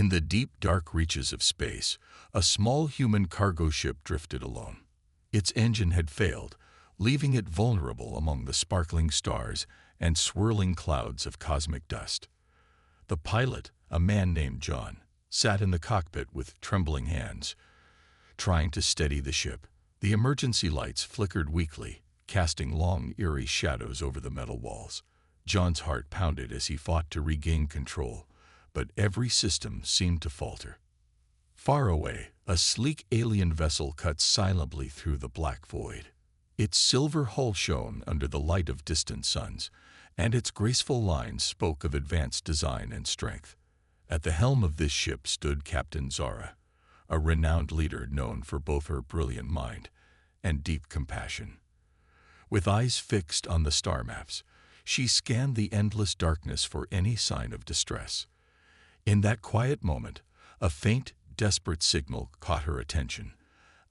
In the deep, dark reaches of space, a small human cargo ship drifted alone. Its engine had failed, leaving it vulnerable among the sparkling stars and swirling clouds of cosmic dust. The pilot, a man named John, sat in the cockpit with trembling hands, trying to steady the ship. The emergency lights flickered weakly, casting long, eerie shadows over the metal walls. John's heart pounded as he fought to regain control, but every system seemed to falter. Far away, a sleek alien vessel cut silently through the black void. Its silver hull shone under the light of distant suns, and its graceful lines spoke of advanced design and strength. At the helm of this ship stood Captain Zara, a renowned leader known for both her brilliant mind and deep compassion. With eyes fixed on the star maps, she scanned the endless darkness for any sign of distress. In that quiet moment, a faint, desperate signal caught her attention,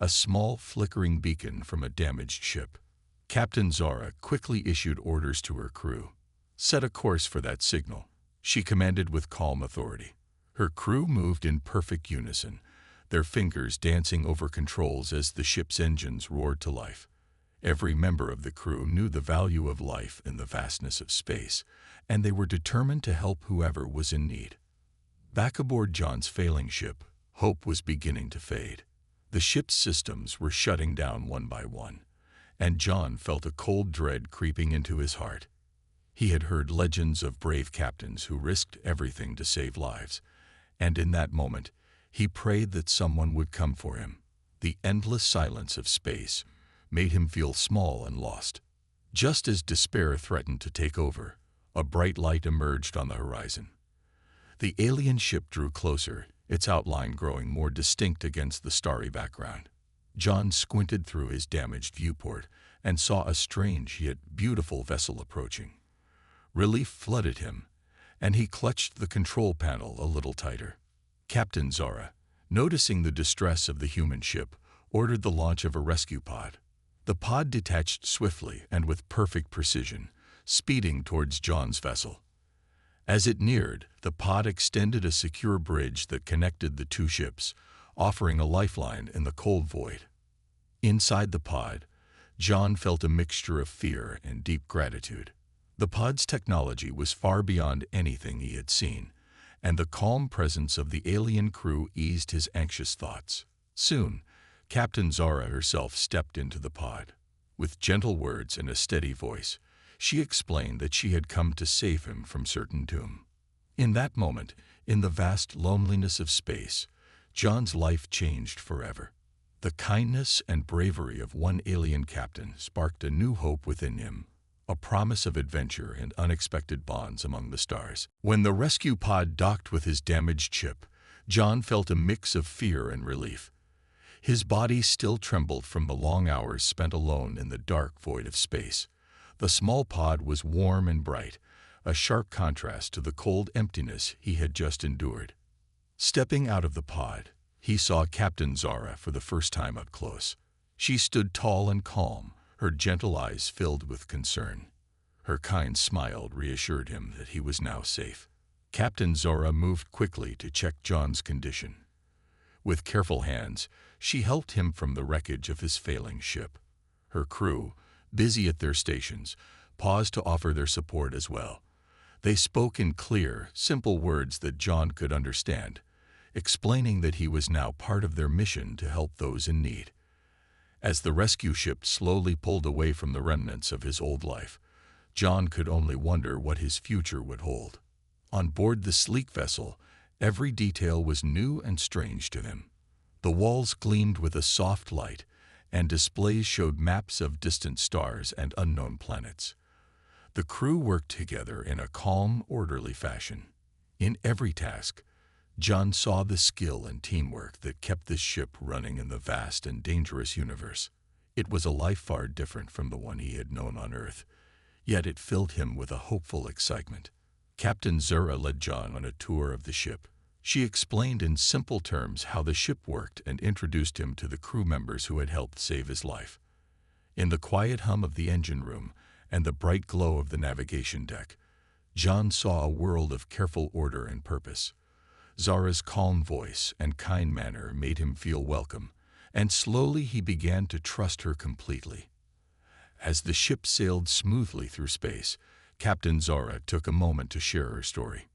a small, flickering beacon from a damaged ship. Captain Zara quickly issued orders to her crew. "Set a course for that signal," she commanded with calm authority. Her crew moved in perfect unison, their fingers dancing over controls as the ship's engines roared to life. Every member of the crew knew the value of life in the vastness of space, and they were determined to help whoever was in need. Back aboard John's failing ship, hope was beginning to fade. The ship's systems were shutting down one by one, and John felt a cold dread creeping into his heart. He had heard legends of brave captains who risked everything to save lives, and in that moment, he prayed that someone would come for him. The endless silence of space made him feel small and lost. Just as despair threatened to take over, a bright light emerged on the horizon. The alien ship drew closer, its outline growing more distinct against the starry background. John squinted through his damaged viewport and saw a strange yet beautiful vessel approaching. Relief flooded him, and he clutched the control panel a little tighter. Captain Zara, noticing the distress of the human ship, ordered the launch of a rescue pod. The pod detached swiftly and with perfect precision, speeding towards John's vessel. As it neared, the pod extended a secure bridge that connected the two ships, offering a lifeline in the cold void. Inside the pod, John felt a mixture of fear and deep gratitude. The pod's technology was far beyond anything he had seen, and the calm presence of the alien crew eased his anxious thoughts. Soon, Captain Zara herself stepped into the pod. With gentle words and a steady voice, she explained that she had come to save him from certain doom. In that moment, in the vast loneliness of space, John's life changed forever. The kindness and bravery of one alien captain sparked a new hope within him, a promise of adventure and unexpected bonds among the stars. When the rescue pod docked with his damaged ship, John felt a mix of fear and relief. His body still trembled from the long hours spent alone in the dark void of space. The small pod was warm and bright, a sharp contrast to the cold emptiness he had just endured. Stepping out of the pod, he saw Captain Zara for the first time up close. She stood tall and calm, her gentle eyes filled with concern. Her kind smile reassured him that he was now safe. Captain Zara moved quickly to check John's condition. With careful hands, she helped him from the wreckage of his failing ship. Her crew, busy at their stations, paused to offer their support as well. They spoke in clear, simple words that John could understand, explaining that he was now part of their mission to help those in need. As the rescue ship slowly pulled away from the remnants of his old life, John could only wonder what his future would hold. On board the sleek vessel, every detail was new and strange to him. The walls gleamed with a soft light, and displays showed maps of distant stars and unknown planets. The crew worked together in a calm, orderly fashion. In every task, John saw the skill and teamwork that kept this ship running in the vast and dangerous universe. It was a life far different from the one he had known on Earth, yet it filled him with a hopeful excitement. Captain Zara led John on a tour of the ship. She explained in simple terms how the ship worked and introduced him to the crew members who had helped save his life. In the quiet hum of the engine room and the bright glow of the navigation deck, John saw a world of careful order and purpose. Zara's calm voice and kind manner made him feel welcome, and slowly he began to trust her completely. As the ship sailed smoothly through space, Captain Zara took a moment to share her story.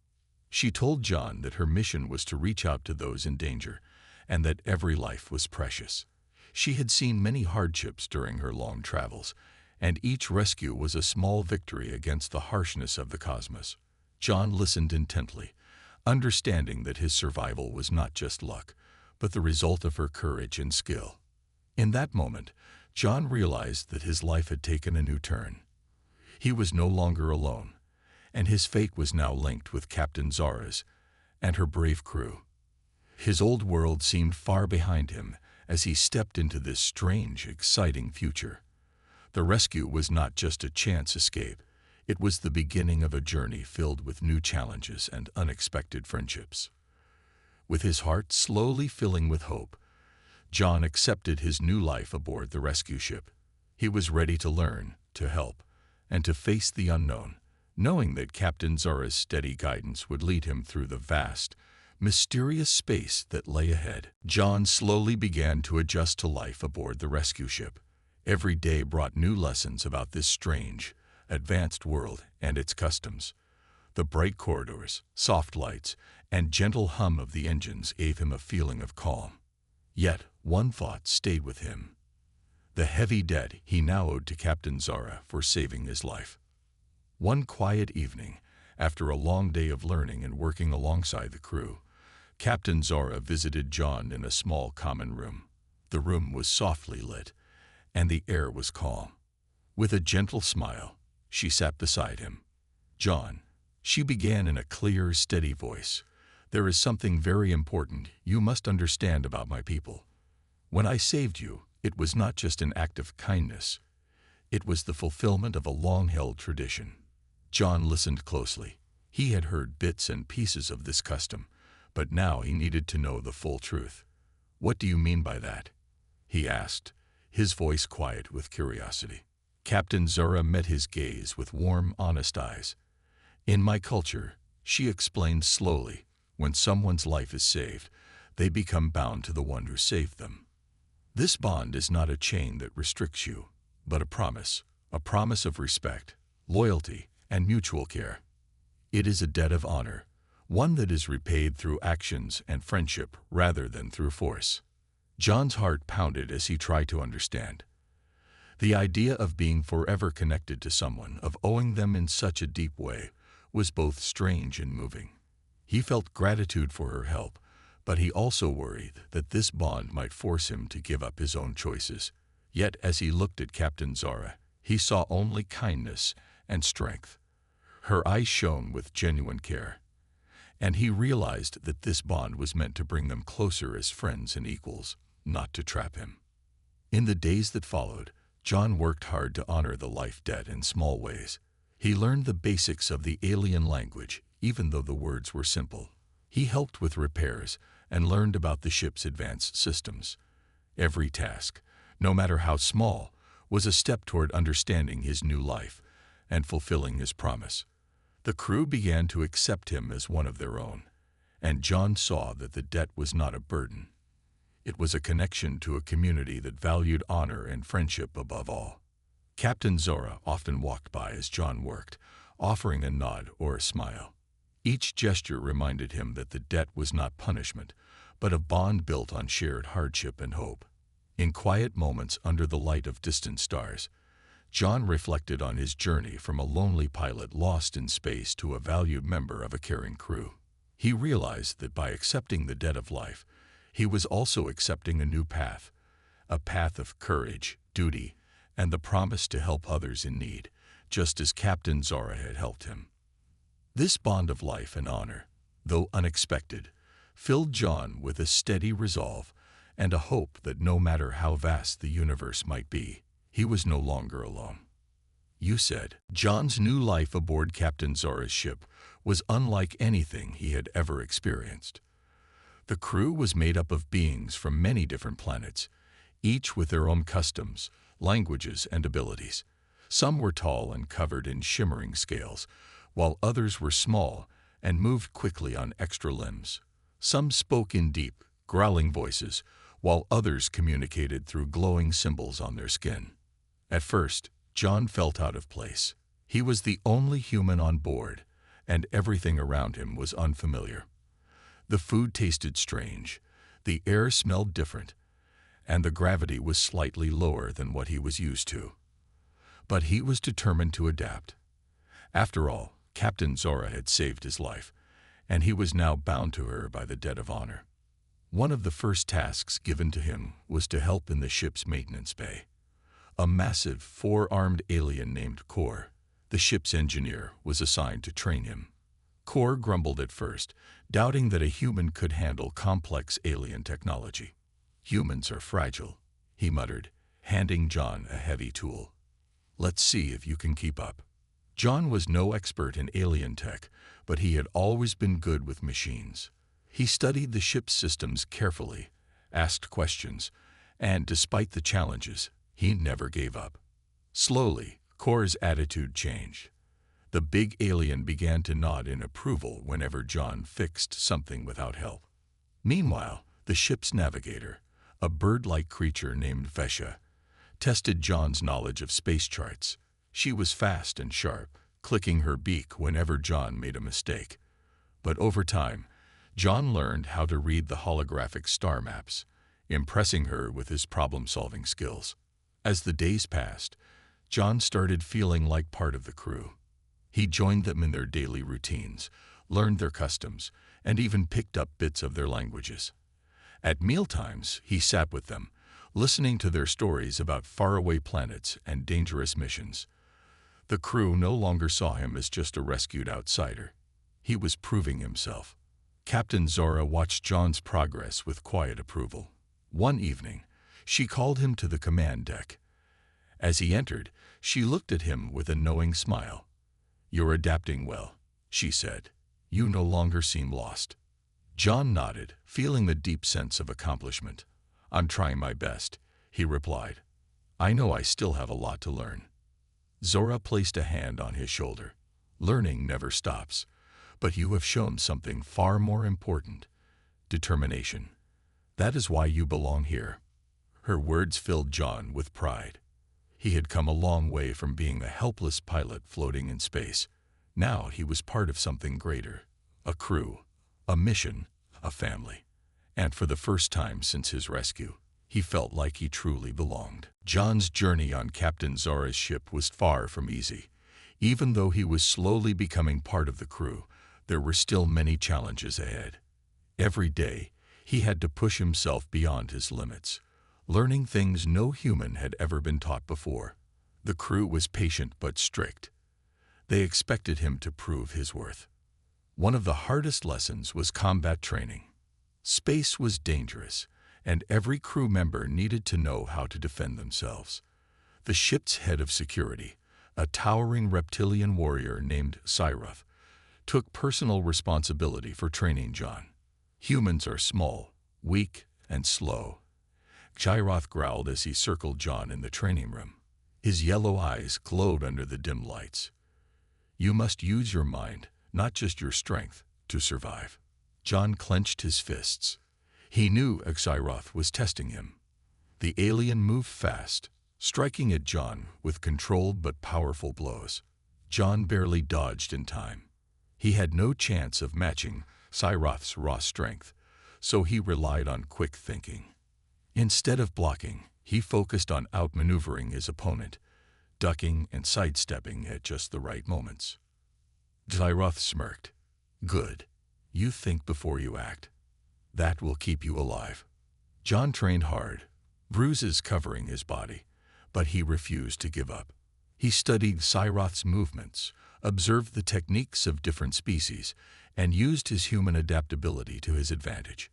She told John that her mission was to reach out to those in danger, and that every life was precious. She had seen many hardships during her long travels, and each rescue was a small victory against the harshness of the cosmos. John listened intently, understanding that his survival was not just luck, but the result of her courage and skill. In that moment, John realized that his life had taken a new turn. He was no longer alone, and his fate was now linked with Captain Zara's and her brave crew. His old world seemed far behind him as he stepped into this strange, exciting future. The rescue was not just a chance escape. It was the beginning of a journey filled with new challenges and unexpected friendships. With his heart slowly filling with hope, John accepted his new life aboard the rescue ship. He was ready to learn, to help, and to face the unknown, knowing that Captain Zara's steady guidance would lead him through the vast, mysterious space that lay ahead. John slowly began to adjust to life aboard the rescue ship. Every day brought new lessons about this strange, advanced world and its customs. The bright corridors, soft lights, and gentle hum of the engines gave him a feeling of calm. Yet one thought stayed with him: the heavy debt he now owed to Captain Zara for saving his life. One quiet evening, after a long day of learning and working alongside the crew, Captain Zara visited John in a small common room. The room was softly lit, and the air was calm. With a gentle smile, she sat beside him. "John," she began in a clear, steady voice, "there is something very important you must understand about my people. When I saved you, it was not just an act of kindness. It was the fulfillment of a long-held tradition." John listened closely. He had heard bits and pieces of this custom, but now he needed to know the full truth. "What do you mean by that?" he asked, his voice quiet with curiosity. Captain Zara met his gaze with warm, honest eyes. "In my culture," she explained slowly, "when someone's life is saved, they become bound to the one who saved them. This bond is not a chain that restricts you, but a promise of respect, loyalty, and mutual care. It is a debt of honor, one that is repaid through actions and friendship rather than through force." John's heart pounded as he tried to understand. The idea of being forever connected to someone, of owing them in such a deep way, was both strange and moving. He felt gratitude for her help, but he also worried that this bond might force him to give up his own choices. Yet as he looked at Captain Zara, he saw only kindness and strength. Her eyes shone with genuine care, and he realized that this bond was meant to bring them closer as friends and equals, not to trap him. In the days that followed, John worked hard to honor the life debt in small ways. He learned the basics of the alien language, even though the words were simple. He helped with repairs and learned about the ship's advanced systems. Every task, no matter how small, was a step toward understanding his new life and fulfilling his promise. The crew began to accept him as one of their own, and John saw that the debt was not a burden. It was a connection to a community that valued honor and friendship above all. Captain Zara often walked by as John worked, offering a nod or a smile. Each gesture reminded him that the debt was not punishment, but a bond built on shared hardship and hope. In quiet moments under the light of distant stars, John reflected on his journey from a lonely pilot lost in space to a valued member of a caring crew. He realized that by accepting the debt of life, he was also accepting a new path, a path of courage, duty, and the promise to help others in need, just as Captain Zara had helped him. This bond of life and honor, though unexpected, filled John with a steady resolve and a hope that no matter how vast the universe might be, he was no longer alone. "You said." John's new life aboard Captain Zara's ship was unlike anything he had ever experienced. The crew was made up of beings from many different planets, each with their own customs, languages, and abilities. Some were tall and covered in shimmering scales, while others were small and moved quickly on extra limbs. Some spoke in deep, growling voices, while others communicated through glowing symbols on their skin. At first, John felt out of place. He was the only human on board, and everything around him was unfamiliar. The food tasted strange, the air smelled different, and the gravity was slightly lower than what he was used to. But he was determined to adapt. After all, Captain Zora had saved his life, and he was now bound to her by the debt of honor. One of the first tasks given to him was to help in the ship's maintenance bay. A massive, four-armed alien named Kor, the ship's engineer, was assigned to train him. Kor grumbled at first, doubting that a human could handle complex alien technology. "Humans are fragile," he muttered, handing John a heavy tool. "Let's see if you can keep up." John was no expert in alien tech, but he had always been good with machines. He studied the ship's systems carefully, asked questions, and despite the challenges, he never gave up. Slowly, Kor's attitude changed. The big alien began to nod in approval whenever John fixed something without help. Meanwhile, the ship's navigator, a bird-like creature named Vesha, tested John's knowledge of space charts. She was fast and sharp, clicking her beak whenever John made a mistake. But over time, John learned how to read the holographic star maps, impressing her with his problem-solving skills. As the days passed, John started feeling like part of the crew. He joined them in their daily routines, learned their customs, and even picked up bits of their languages. At mealtimes, he sat with them, listening to their stories about faraway planets and dangerous missions. The crew no longer saw him as just a rescued outsider. He was proving himself. Captain Zora watched John's progress with quiet approval. One evening, she called him to the command deck. As he entered, she looked at him with a knowing smile. "You're adapting well," she said. "You no longer seem lost." John nodded, feeling the deep sense of accomplishment. "I'm trying my best," he replied. "I know I still have a lot to learn." Zora placed a hand on his shoulder. "Learning never stops, but you have shown something far more important: determination. That is why you belong here." Her words filled John with pride. He had come a long way from being a helpless pilot floating in space. Now he was part of something greater: a crew, a mission, a family. And for the first time since his rescue, he felt like he truly belonged. John's journey on Captain Zora's ship was far from easy. Even though he was slowly becoming part of the crew, there were still many challenges ahead. Every day, he had to push himself beyond his limits, learning things no human had ever been taught before. The crew was patient but strict. They expected him to prove his worth. One of the hardest lessons was combat training. Space was dangerous, and every crew member needed to know how to defend themselves. The ship's head of security, a towering reptilian warrior named Cyroth, took personal responsibility for training John. "Humans are small, weak, and slow." Cyroth growled as he circled John in the training room. His yellow eyes glowed under the dim lights. "You must use your mind, not just your strength, to survive." John clenched his fists. He knew Cyroth was testing him. The alien moved fast, striking at John with controlled but powerful blows. John barely dodged in time. He had no chance of matching Cyroth's raw strength, so he relied on quick thinking. Instead of blocking, he focused on outmaneuvering his opponent, ducking and sidestepping at just the right moments. Cyroth smirked. "Good. You think before you act. That will keep you alive." John trained hard, bruises covering his body, but he refused to give up. He studied Cyroth's movements, observed the techniques of different species, and used his human adaptability to his advantage.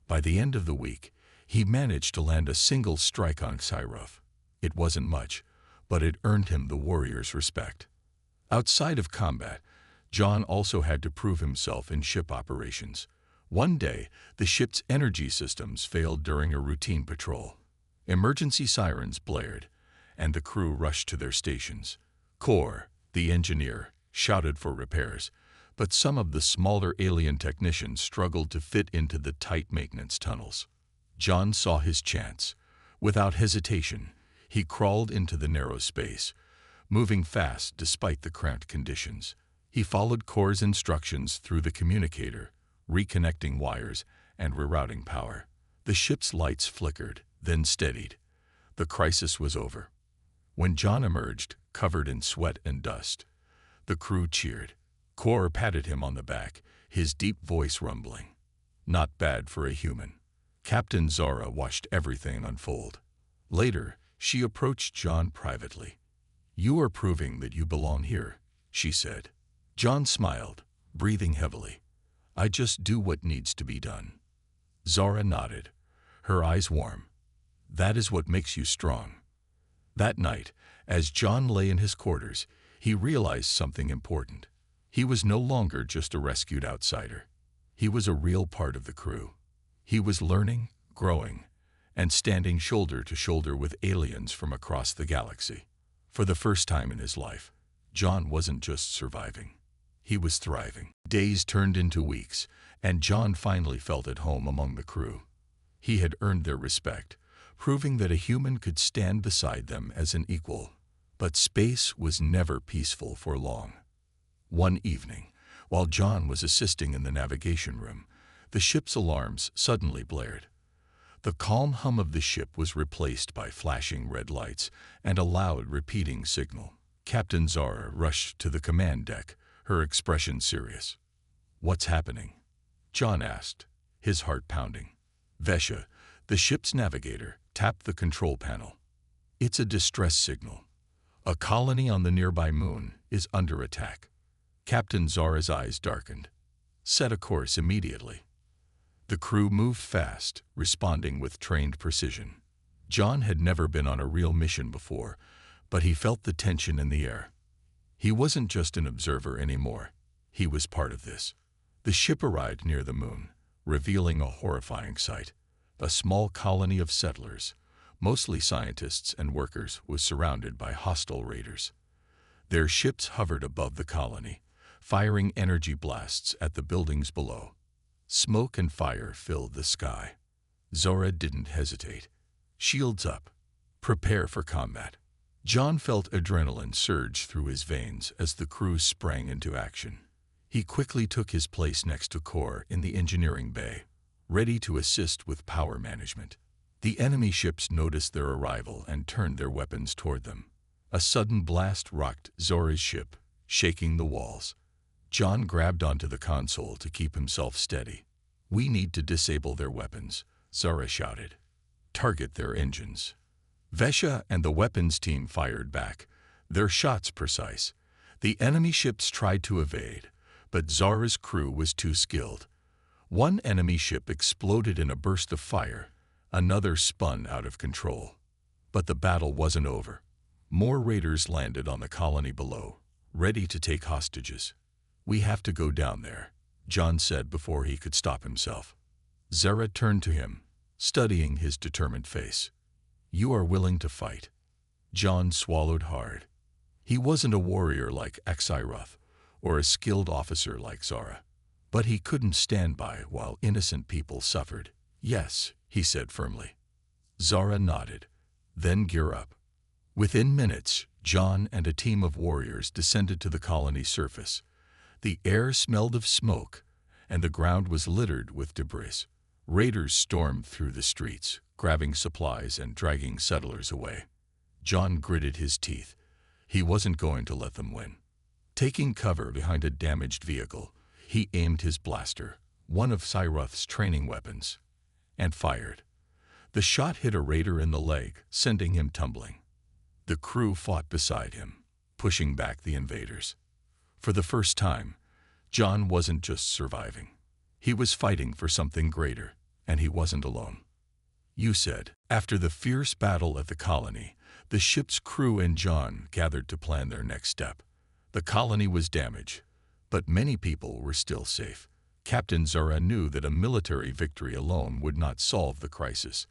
By the end of the week, he managed to land a single strike on Cyroth. It wasn't much, but it earned him the warrior's respect. Outside of combat, John also had to prove himself in ship operations. One day, the ship's energy systems failed during a routine patrol. Emergency sirens blared, and the crew rushed to their stations. Kor, the engineer, shouted for repairs, but some of the smaller alien technicians struggled to fit into the tight maintenance tunnels. John saw his chance. Without hesitation, he crawled into the narrow space, moving fast despite the cramped conditions. He followed Core's instructions through the communicator, reconnecting wires and rerouting power. The ship's lights flickered, then steadied. The crisis was over. When John emerged, covered in sweat and dust, the crew cheered. Core patted him on the back, his deep voice rumbling. Not bad for a human. Captain Zara watched everything unfold. Later, she approached John privately. "You are proving that you belong here," she said. John smiled, breathing heavily. "I just do what needs to be done." Zara nodded, her eyes warm. "That is what makes you strong." That night, as John lay in his quarters, he realized something important. He was no longer just a rescued outsider. He was a real part of the crew. He was learning, growing, and standing shoulder to shoulder with aliens from across the galaxy. For the first time in his life, John wasn't just surviving. He was thriving. Days turned into weeks, and John finally felt at home among the crew. He had earned their respect, proving that a human could stand beside them as an equal. But space was never peaceful for long. One evening, while John was assisting in the navigation room, the ship's alarms suddenly blared. The calm hum of the ship was replaced by flashing red lights and a loud repeating signal. Captain Zara rushed to the command deck, her expression serious. "What's happening?" John asked, his heart pounding. Vesha, the ship's navigator, tapped the control panel. "It's a distress signal. A colony on the nearby moon is under attack." Captain Zara's eyes darkened. "Set a course immediately." The crew moved fast, responding with trained precision. John had never been on a real mission before, but he felt the tension in the air. He wasn't just an observer anymore. He was part of this. The ship arrived near the moon, revealing a horrifying sight. A small colony of settlers, mostly scientists and workers, was surrounded by hostile raiders. Their ships hovered above the colony, firing energy blasts at the buildings below. Smoke and fire filled the sky. Zora didn't hesitate. "Shields up. Prepare for combat." John felt adrenaline surge through his veins as the crew sprang into action. He quickly took his place next to Core in the engineering bay, ready to assist with power management. The enemy ships noticed their arrival and turned their weapons toward them. A sudden blast rocked Zora's ship, shaking the walls. John grabbed onto the console to keep himself steady. "We need to disable their weapons," Zora shouted. "Target their engines." Vesha and the weapons team fired back, their shots precise. The enemy ships tried to evade, but Zora's crew was too skilled. One enemy ship exploded in a burst of fire, another spun out of control. But the battle wasn't over. More raiders landed on the colony below, ready to take hostages. "We have to go down there," John said before he could stop himself. Zara turned to him, studying his determined face. "You are willing to fight." John swallowed hard. He wasn't a warrior like Axiroth, or a skilled officer like Zara. But he couldn't stand by while innocent people suffered. "Yes," he said firmly. Zara nodded. "Then gear up." Within minutes, John and a team of warriors descended to the colony's surface. The air smelled of smoke, and the ground was littered with debris. Raiders stormed through the streets, grabbing supplies and dragging settlers away. John gritted his teeth. He wasn't going to let them win. Taking cover behind a damaged vehicle, he aimed his blaster, one of Cyroth's training weapons, and fired. The shot hit a raider in the leg, sending him tumbling. The crew fought beside him, pushing back the invaders. For the first time, John wasn't just surviving. He was fighting for something greater, and he wasn't alone. "You said." After the fierce battle at the colony, the ship's crew and John gathered to plan their next step. The colony was damaged, but many people were still safe. Captain Zara knew that a military victory alone would not solve the crisis.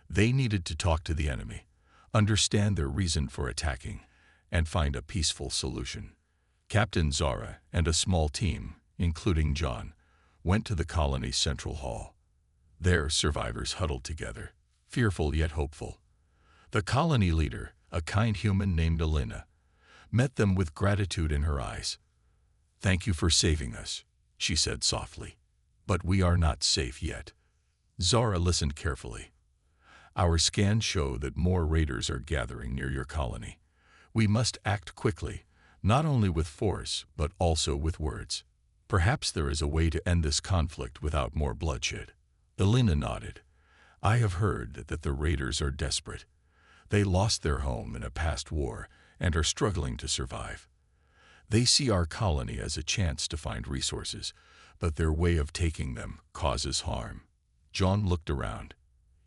They needed to talk to the enemy, understand their reason for attacking, and find a peaceful solution. Captain Zara and a small team, including John, went to the colony's central hall. There, survivors huddled together, fearful yet hopeful. The colony leader, a kind human named Alina, met them with gratitude in her eyes. "Thank you for saving us," she said softly. "But we are not safe yet." Zara listened carefully. "Our scans show that more raiders are gathering near your colony. We must act quickly, not only with force, but also with words. Perhaps there is a way to end this conflict without more bloodshed." Alina nodded. "I have heard that the raiders are desperate. They lost their home in a past war and are struggling to survive. They see our colony as a chance to find resources, but their way of taking them causes harm." John looked around.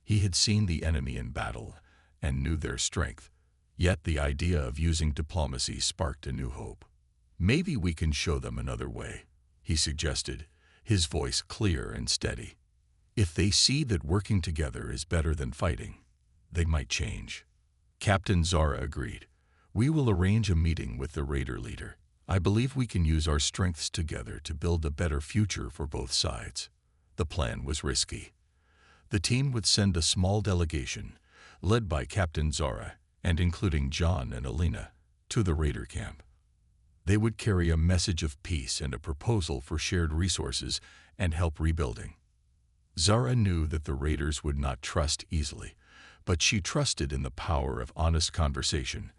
He had seen the enemy in battle and knew their strength. Yet the idea of using diplomacy sparked a new hope. "Maybe we can show them another way," he suggested, his voice clear and steady. "If they see that working together is better than fighting, they might change." Captain Zara agreed. "We will arrange a meeting with the raider leader. I believe we can use our strengths together to build a better future for both sides." The plan was risky. The team would send a small delegation, led by Captain Zara and including John and Alina, to the raider camp. They would carry a message of peace and a proposal for shared resources and help rebuilding. Zara knew that the raiders would not trust easily, but she trusted in the power of honest conversation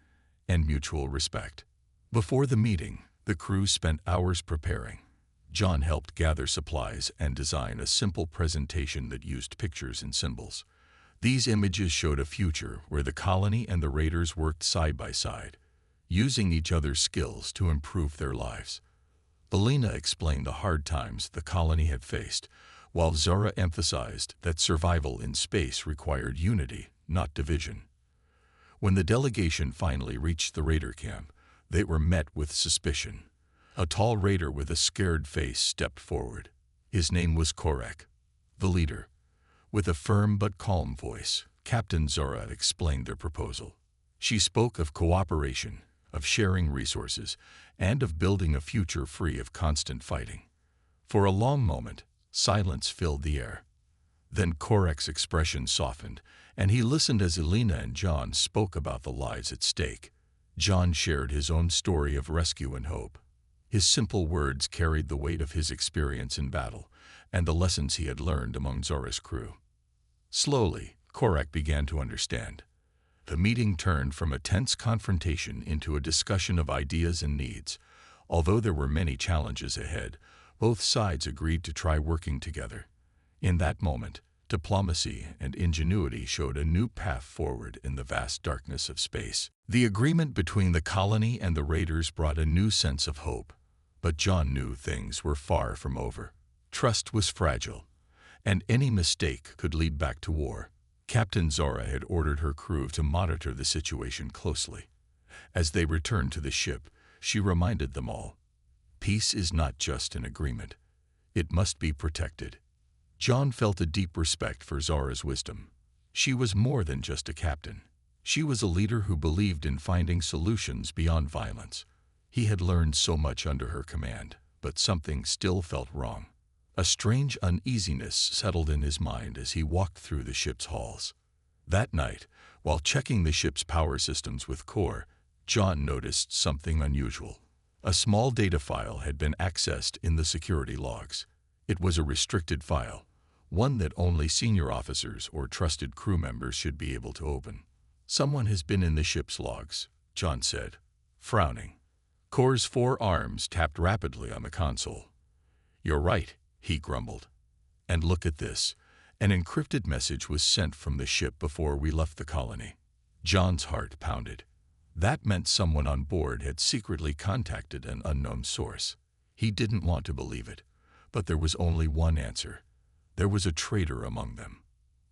and mutual respect. Before the meeting, the crew spent hours preparing. John helped gather supplies and design a simple presentation that used pictures and symbols. These images showed a future where the colony and the raiders worked side by side, using each other's skills to improve their lives. Alina explained the hard times the colony had faced, while Zara emphasized that survival in space required unity, not division. When the delegation finally reached the raider camp, they were met with suspicion. A tall raider with a scared face stepped forward. His name was Korek, the leader. With a firm but calm voice, Captain Zara explained their proposal. She spoke of cooperation, of sharing resources, and of building a future free of constant fighting. For a long moment, silence filled the air. Then Korek's expression softened, and he listened as Alina and John spoke about the lives at stake. John shared his own story of rescue and hope. His simple words carried the weight of his experience in battle and the lessons he had learned among Zara's crew. Slowly, Korek began to understand. The meeting turned from a tense confrontation into a discussion of ideas and needs. Although there were many challenges ahead, both sides agreed to try working together. In that moment, diplomacy and ingenuity showed a new path forward in the vast darkness of space. The agreement between the colony and the raiders brought a new sense of hope. But John knew things were far from over. Trust was fragile, and any mistake could lead back to war. Captain Zara had ordered her crew to monitor the situation closely. As they returned to the ship, she reminded them all, "Peace is not just an agreement. It must be protected." John felt a deep respect for Zara's wisdom. She was more than just a captain. She was a leader who believed in finding solutions beyond violence. He had learned so much under her command, but something still felt wrong. A strange uneasiness settled in his mind as he walked through the ship's halls. That night, while checking the ship's power systems with Core, John noticed something unusual. A small data file had been accessed in the security logs. It was a restricted file, one that only senior officers or trusted crew members should be able to open. "Someone has been in the ship's logs," John said, frowning. Core's 4 arms tapped rapidly on the console. "You're right," he grumbled. "And look at this. An encrypted message was sent from the ship before we left the colony." John's heart pounded. That meant someone on board had secretly contacted an unknown source. He didn't want to believe it, but there was only one answer. There was a traitor among them.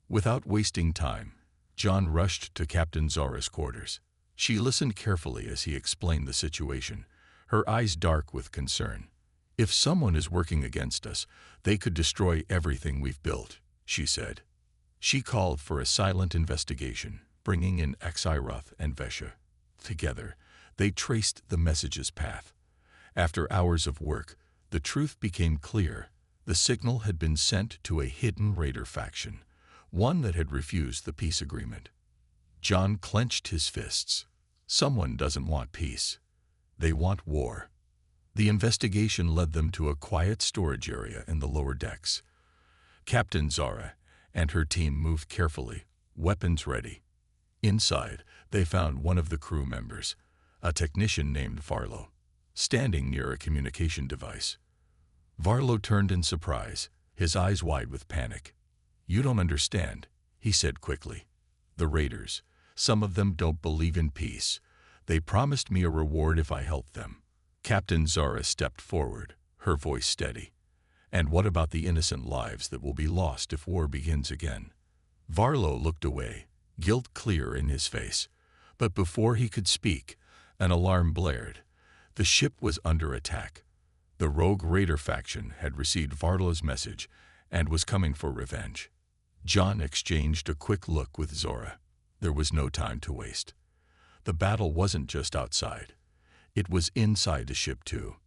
Without wasting time, John rushed to Captain Zara's quarters. She listened carefully as he explained the situation, her eyes dark with concern. "If someone is working against us, they could destroy everything we've built," she said. She called for a silent investigation, bringing in Xyruth and Vesha. Together, they traced the message's path. After hours of work, The truth became clear. The signal had been sent to a hidden raider faction, one that had refused the peace agreement. John clenched his fists. Someone doesn't want peace. They want war. The investigation led them to a quiet storage area in the lower decks. Captain Zara and her team moved carefully, weapons ready. Inside, they found one of the crew members, a technician named Varlo, standing near a communication device. Varlo turned in surprise, his eyes wide with panic. "You don't understand," he said quickly. "The raiders, some of them don't believe in peace. They promised me a reward if I helped them." Captain Zara stepped forward, her voice steady. "And what about the innocent lives that will be lost if war begins again?" Varlo looked away, guilt clear in his face. But before he could speak, an alarm blared. The ship was under attack. The rogue raider faction had received Varlo's message and was coming for revenge. John exchanged a quick look with Zora. There was no time to waste. The battle wasn't just outside. It was inside the ship too.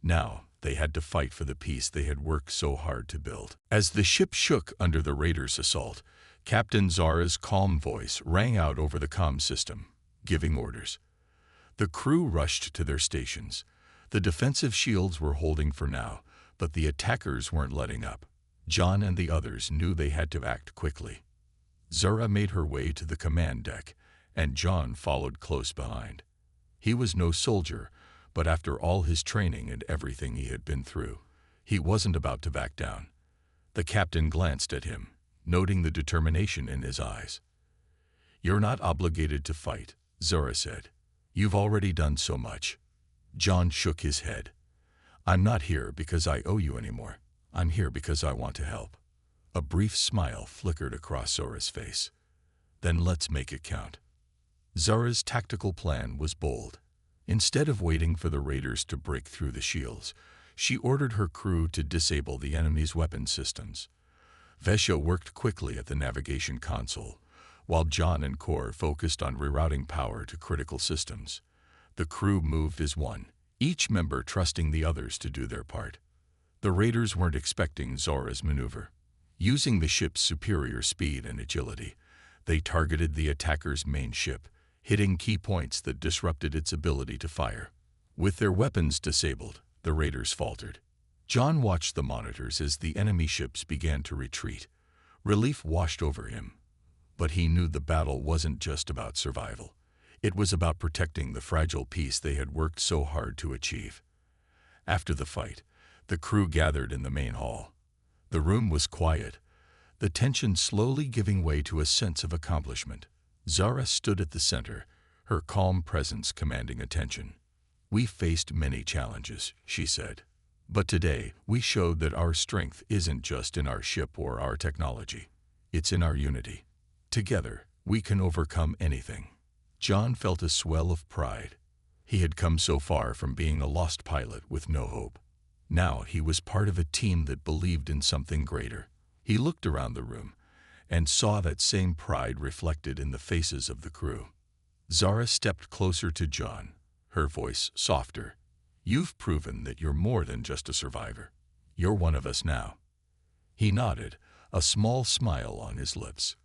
Now they had to fight for the peace they had worked so hard to build. As the ship shook under the raiders' assault, Captain Zara's calm voice rang out over the comm system, giving orders. The crew rushed to their stations. The defensive shields were holding for now, but the attackers weren't letting up. John and the others knew they had to act quickly. Zara made her way to the command deck, and John followed close behind. He was no soldier, but after all his training and everything he had been through, he wasn't about to back down. The captain glanced at him, noting the determination in his eyes. "You're not obligated to fight," Zora said. "You've already done so much." John shook his head. "I'm not here because I owe you anymore. I'm here because I want to help." A brief smile flickered across Zora's face. "Then let's make it count." Zora's tactical plan was bold. Instead of waiting for the raiders to break through the shields, she ordered her crew to disable the enemy's weapon systems. Vesha worked quickly at the navigation console, while John and Kor focused on rerouting power to critical systems. The crew moved as one, each member trusting the others to do their part. The raiders weren't expecting Zora's maneuver. Using the ship's superior speed and agility, they targeted the attacker's main ship, hitting key points that disrupted its ability to fire. With their weapons disabled, the raiders faltered. John watched the monitors as the enemy ships began to retreat. Relief washed over him. But he knew the battle wasn't just about survival. It was about protecting the fragile peace they had worked so hard to achieve. After the fight, the crew gathered in the main hall. The room was quiet, the tension slowly giving way to a sense of accomplishment. Zara stood at the center, her calm presence commanding attention. "We faced many challenges," she said. "But today, we showed that our strength isn't just in our ship or our technology. It's in our unity. Together, we can overcome anything." John felt a swell of pride. He had come so far from being a lost pilot with no hope. Now he was part of a team that believed in something greater. He looked around the room and saw that same pride reflected in the faces of the crew. Zara stepped closer to John, her voice softer. "You've proven that you're more than just a survivor. You're one of us now." He nodded, a small smile on his lips.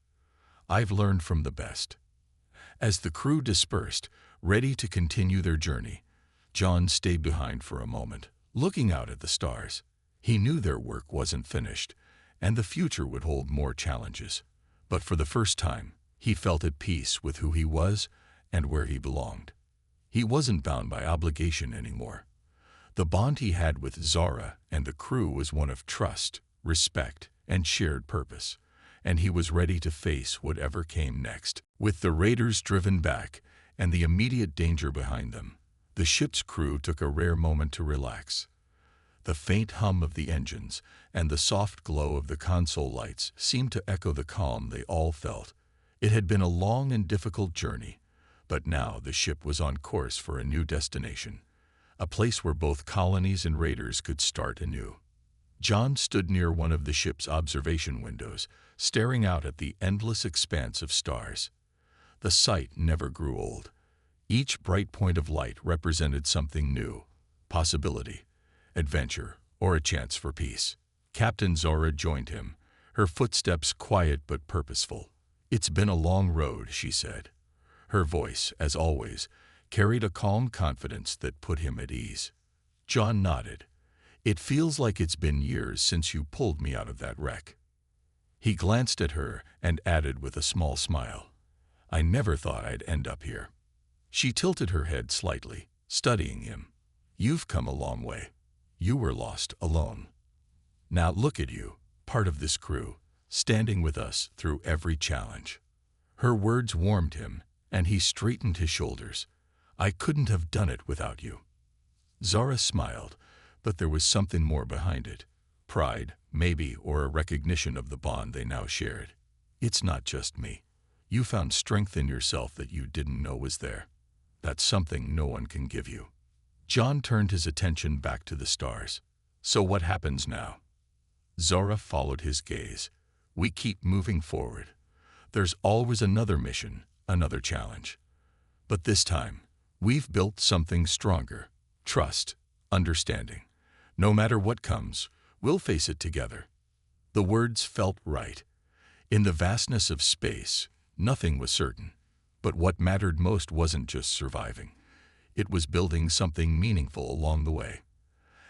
"I've learned from the best." As the crew dispersed, ready to continue their journey, John stayed behind for a moment, looking out at the stars. He knew their work wasn't finished, and the future would hold more challenges. But for the first time, he felt at peace with who he was and where he belonged. He wasn't bound by obligation anymore. The bond he had with Zara and the crew was one of trust, respect, and shared purpose, and he was ready to face whatever came next. With the raiders driven back and the immediate danger behind them, the ship's crew took a rare moment to relax. The faint hum of the engines and the soft glow of the console lights seemed to echo the calm they all felt. It had been a long and difficult journey, but now the ship was on course for a new destination, a place where both colonies and raiders could start anew. John stood near one of the ship's observation windows, staring out at the endless expanse of stars. The sight never grew old. Each bright point of light represented something new, possibility, adventure, or a chance for peace. Captain Zora joined him, her footsteps quiet but purposeful. "It's been a long road," she said. Her voice, as always, carried a calm confidence that put him at ease. John nodded. "It feels like it's been years since you pulled me out of that wreck." He glanced at her and added with a small smile, "I never thought I'd end up here." She tilted her head slightly, studying him. "You've come a long way. You were lost alone. Now look at you, part of this crew, standing with us through every challenge." Her words warmed him, and he straightened his shoulders. "I couldn't have done it without you." Zara smiled, but there was something more behind it. Pride, maybe, or a recognition of the bond they now shared. "It's not just me. You found strength in yourself that you didn't know was there. That's something no one can give you." John turned his attention back to the stars. "So what happens now?" Zora followed his gaze. "We keep moving forward. There's always another mission, another challenge. But this time, we've built something stronger. Trust, understanding. No matter what comes, we'll face it together." The words felt right. In the vastness of space, nothing was certain. But what mattered most wasn't just surviving. It was building something meaningful along the way.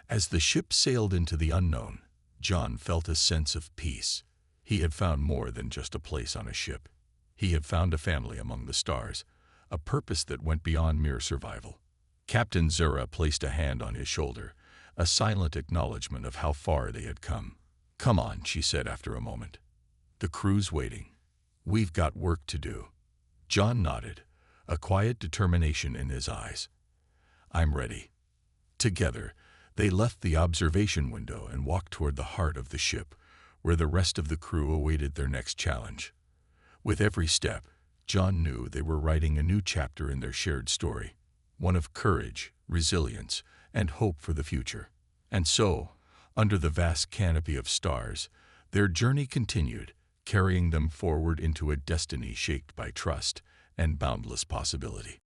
As the ship sailed into the unknown, John felt a sense of peace. He had found more than just a place on a ship. He had found a family among the stars, a purpose that went beyond mere survival. Captain Zura placed a hand on his shoulder, a silent acknowledgement of how far they had come. "Come on," she said after a moment. "The crew's waiting. We've got work to do." John nodded, a quiet determination in his eyes. "I'm ready." Together, they left the observation window and walked toward the heart of the ship, where the rest of the crew awaited their next challenge. With every step, John knew they were writing a new chapter in their shared story, one of courage, resilience, and hope for the future. And so, under the vast canopy of stars, their journey continued, carrying them forward into a destiny shaped by trust and boundless possibility.